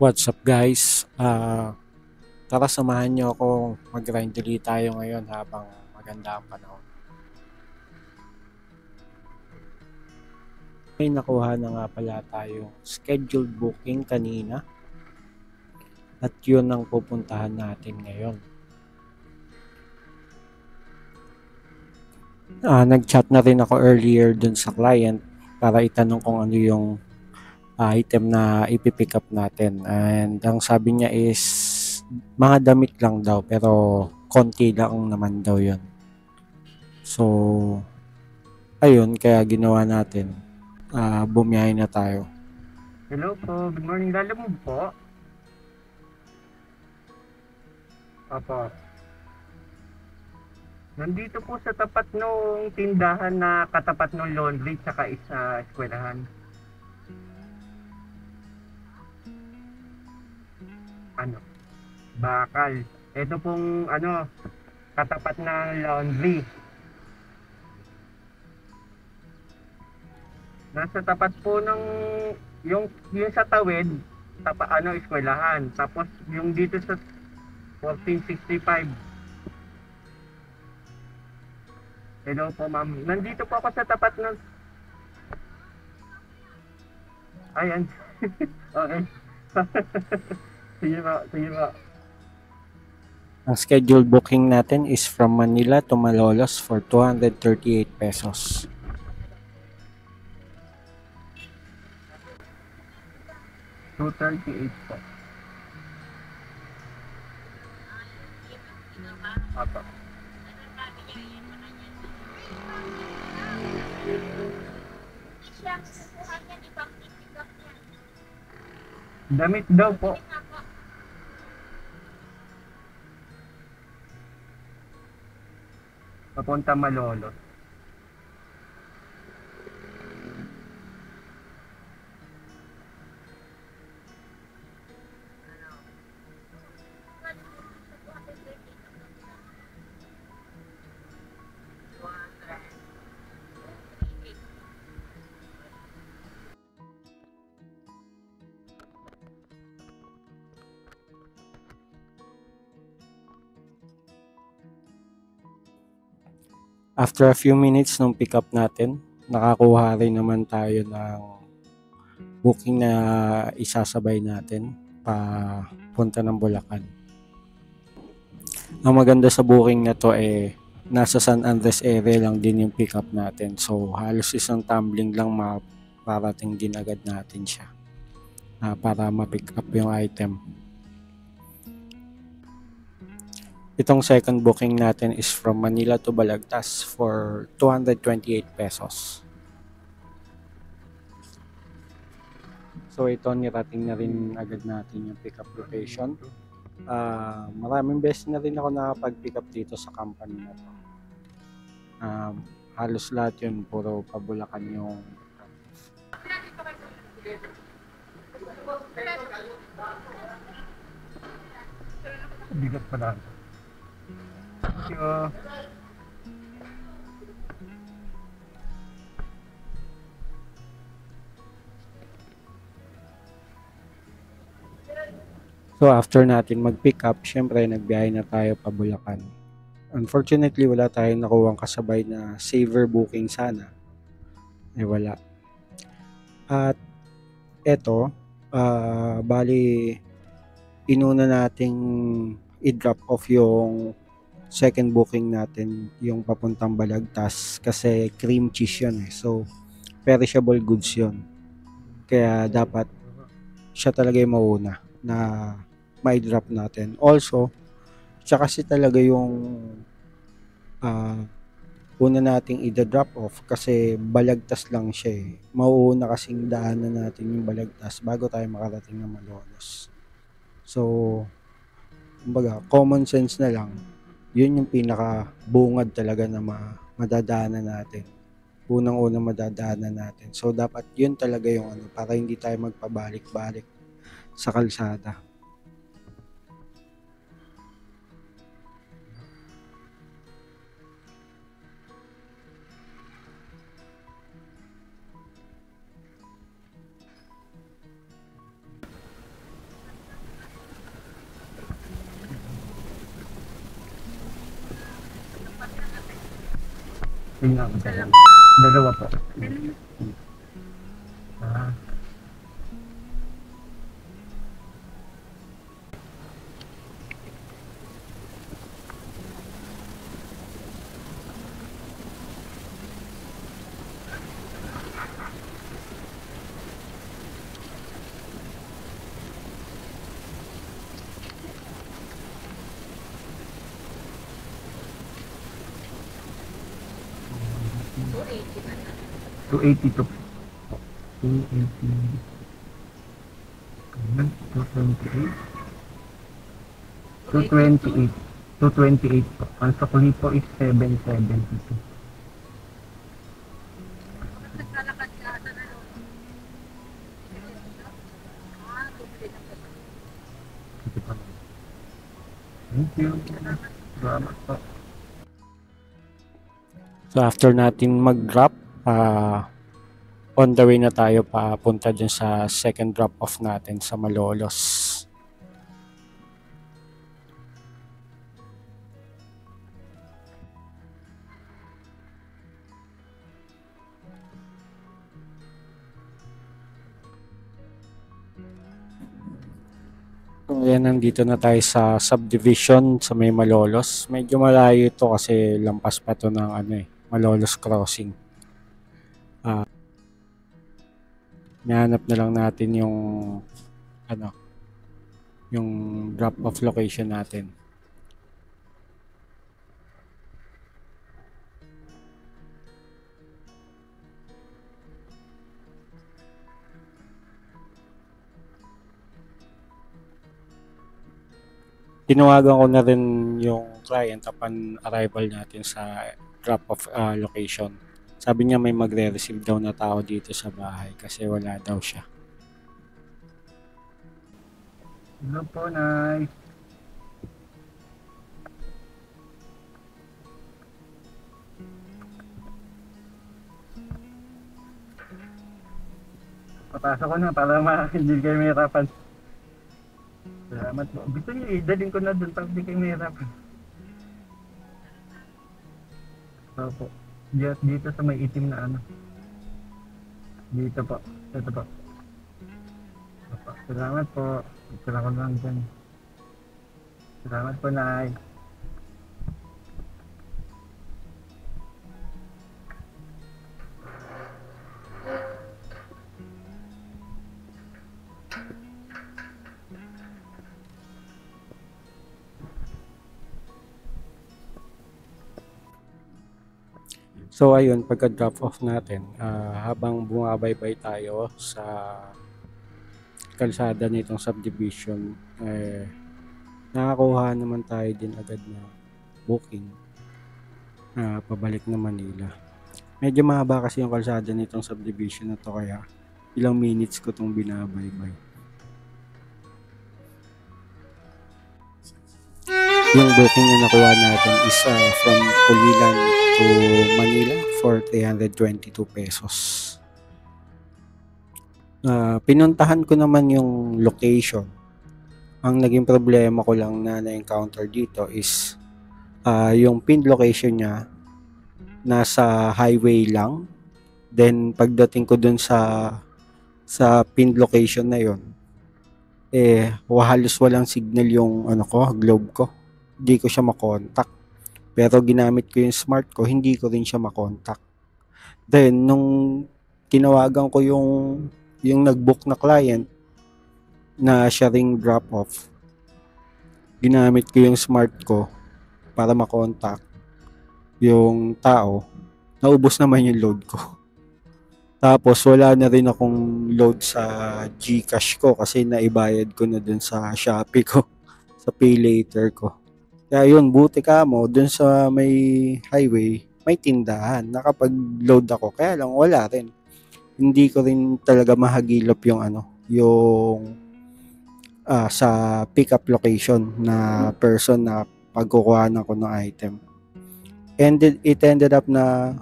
What's up guys? Tara samahan niyo ako mag-grind ulit tayo ngayon habang maganda ang panahon. May nakuha na nga pala tayong scheduled booking kanina at yun ang pupuntahan natin ngayon. Nag-chat na rin ako earlier dun sa client para itanong kung ano yung item na ipipick up natin, and ang sabi niya is mga damit lang daw pero konti lang naman daw yun. So ayun, kaya ginawa natin, bumiyahe na tayo. Hello po, good morning. Lalamove po? Opo. Nandito po sa tapat nung tindahan na katapat ng laundry tsaka isa eskwelahan. Ano? Bakal. Ito pong katapat ng laundry. Nasa tapat po ng yung sa tawid, eskwelahan. Tapos yung dito sa 1465. Hello po ma'am. Nandito po ako sa tapat ng... Ayan. Okay. Sige po, sige po. Ang scheduled booking natin is from Manila to Malolos for 238 pesos. $238 po. Apo. Damit daw po. Papunta Malolos. After a few minutes nung pick up natin, nakakuha rin naman tayo ng booking na isasabay natin pa punta ng Bulacan. Ang maganda sa booking na to nasa San Andres area lang din yung pick up natin. So halos isang tumbling lang maparating din agad natin siya para ma-pick up yung item. Itong second booking natin is from Manila to Balagtas for 228 pesos. So ito, nirating na rin agad natin yung pick up location. Maraming beses na rin ako nakapag-pick up dito sa company na to. Halos lahat yun, puro pabulakan yung Bigat pala. So after natin mag-pick up, syempre nagbiyahe na tayo pa Bulacan. Unfortunately, wala tayong nakuwang kasabay na saver booking sana. Wala. At eto, bali inuna nating i-drop off yung second booking natin, yung papuntang Balagtas, kasi cream cheese yun So perishable goods yun. Kaya dapat siya talaga yung mauna na ma-drop natin. Also, siya kasi talaga yung una nating i-drop off kasi Balagtas lang siya Mauuna kasing daanan natin yung Balagtas bago tayo makarating ng Malolos. So, kumbaga, common sense na lang, yun yung pinaka bungad talaga na madadaanan natin. Unang-unang madadaanan natin. So, dapat yun talaga yung para hindi tayo magpabalik-balik sa kalsada. Tingnan ko. Dalawa po. Ah. Two 282. 280. 228. 228. 228 po. Ang sukli po is 772. Thank you. Salamat po. So after natin mag-drop, on the way na tayo papunta dyan sa second drop off natin sa Malolos. So yan, nandito na tayo sa subdivision sa may Malolos. Medyo malayo ito kasi lampas pa to ng Malolos crossing. Nahanap na lang natin yung yung drop off location natin. Tinawagan ko na rin yung client upon arrival natin sa drop off location. Sabi niya may magre-receive daw na tao dito sa bahay kasi wala daw siya. Hello po, Nay. Papasok ko na para hindi kayo mahirapan. Salamat po. Gusto niyo idalhin ko na doon para hindi kayo mahirapan. Opo. Dito sa may itim na ano. Dito po. Ito po. Opo. Salamat po. Salamat lang dyan. Salamat po, Nay. So ayun, pagka drop off natin, habang bumabaybay tayo sa kalsada nitong subdivision, nakakuha naman tayo din agad na booking pabalik na Manila. Medyo mahaba kasi yung kalsada nitong subdivision na to, kaya ilang minutes ko itong binabaybay. Yung booking na nakuha natin is from Pulilan to Manila for 322 pesos. Pinuntahan ko naman yung location. Ang naging problema ko lang na na-encounter dito is yung pin location niya nasa highway lang. Then pagdating ko dun sa pin location na yon, halos walang signal yung globe ko. Hindi ko siya makontak. Pero ginamit ko yung smart ko, hindi ko rin siya makontak. Then nung tinawagan ko yung nag-book na client na siya ring drop off, ginamit ko yung smart ko para makontak yung tao, naubos naman yung load ko. Tapos wala na rin akong load sa GCash ko kasi naibayad ko na dun sa Shopee ko, sa pay later ko. Kaya yun, buti ka mo, dun sa may highway, may tindahan. Nakapag-load ako, kaya lang wala rin. Hindi ko rin talaga mahagilap yung sa pickup location na person na pagkukuhanan ko ng item. And it ended up na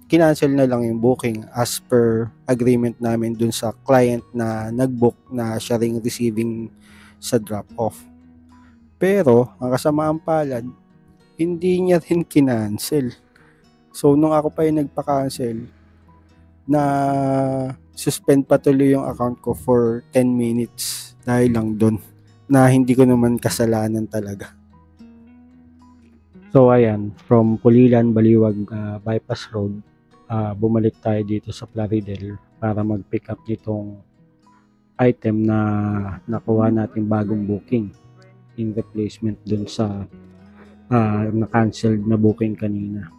kinancel na lang yung booking as per agreement namin dun sa client na nag-book na siya ring receiving sa drop-off. Pero, ang kasamaang palad, hindi niya rin kinancel. So, nung ako pa yung nagpa-cancel, na suspend patuloy yung account ko for 10 minutes dahil lang doon na hindi ko naman kasalanan talaga. So ayan, from Pulilan, Baliwag, Bypass Road, bumalik tayo dito sa Plaridel para mag-pick up nitong item na nakuha natin bagong booking in replacement dun sa na-cancelled na booking kanina.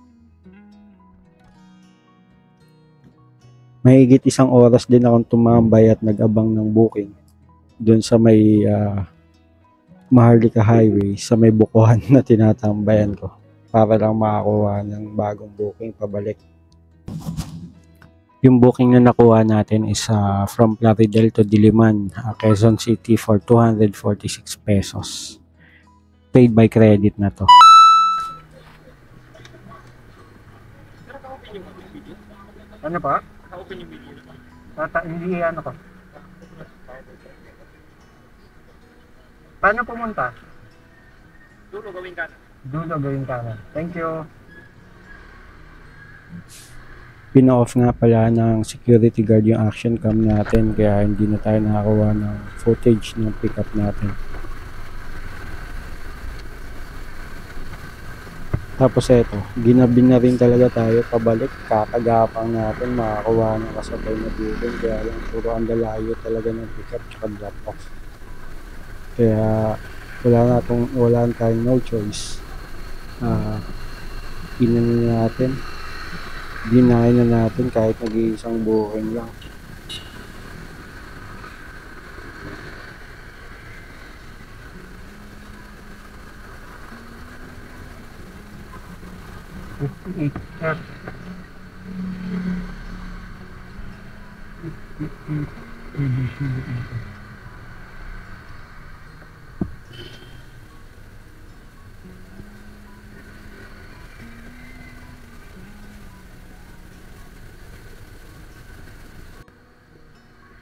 Mahigit 1 oras din akong tumambay at nag-abang ng booking dun sa may Maharlika Highway, sa may bukuhan na tinatambayan ko para lang makakuha ng bagong booking pabalik. Yung booking na nakuha natin is from Plaridel to Diliman, Quezon City for 246 pesos. Paid by credit na to. Ano pa? Hindi ano ko. Paano pumunta? Dulo gawin kanan. Thank you. Pina-off nga pala ng security guard yung action cam natin kaya hindi na tayo nakakuha ng footage ng pickup natin. Tapos eto, ginabi na rin talaga tayo pabalik, kakagapang natin makakuha ng kasabay na building kaya lang puro ang lalayo talaga ng pickup tsaka drop off. Kaya wala tayong no choice. Dinahin na natin kahit nag-iisang booking lang.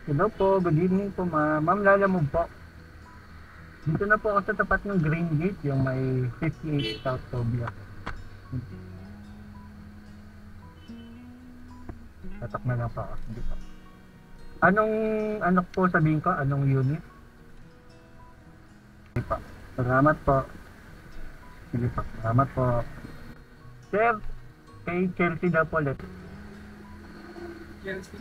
Hello po, good evening po ma'am. Ma'am, lalamog po. Dito na po ako sa tapat ng Green Gate, yung may 58 South Tobia. Tatak na lang po ako. Dito. Anong po sabihin ko? Anong unit? Sige po. Salamat po. Sige po. Salamat po. Sir, kay Chelsea daw po ulit. Chelsea.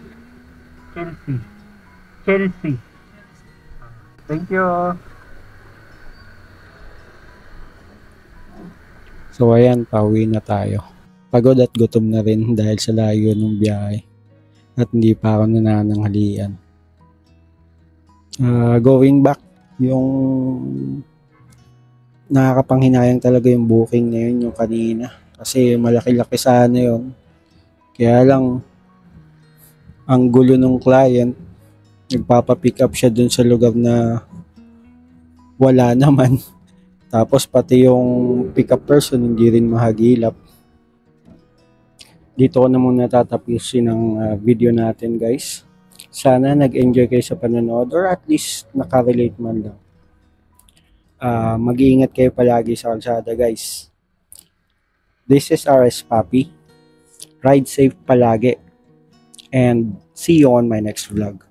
Thank you. So ayan, pauwi na tayo. Pagod at gutom na rin dahil sa layo ng biyahe at hindi pa ako nanananghalian. Going back, yung nakakapanghinayang talaga yung booking na yun, yung kanina. Kasi malaki-laki sana yun. Kaya lang, ang gulo ng client, nagpapapick up siya dun sa lugar na wala naman. Tapos pati yung pick up person hindi rin mahagilap. Dito ko na muna tatapusin ang video natin guys. Sana nag-enjoy kayo sa panonood or at least nakarelate man lang. Mag-iingat kayo palagi sa kalsada guys. This is RS Papi. Ride safe palagi. And see you on my next vlog.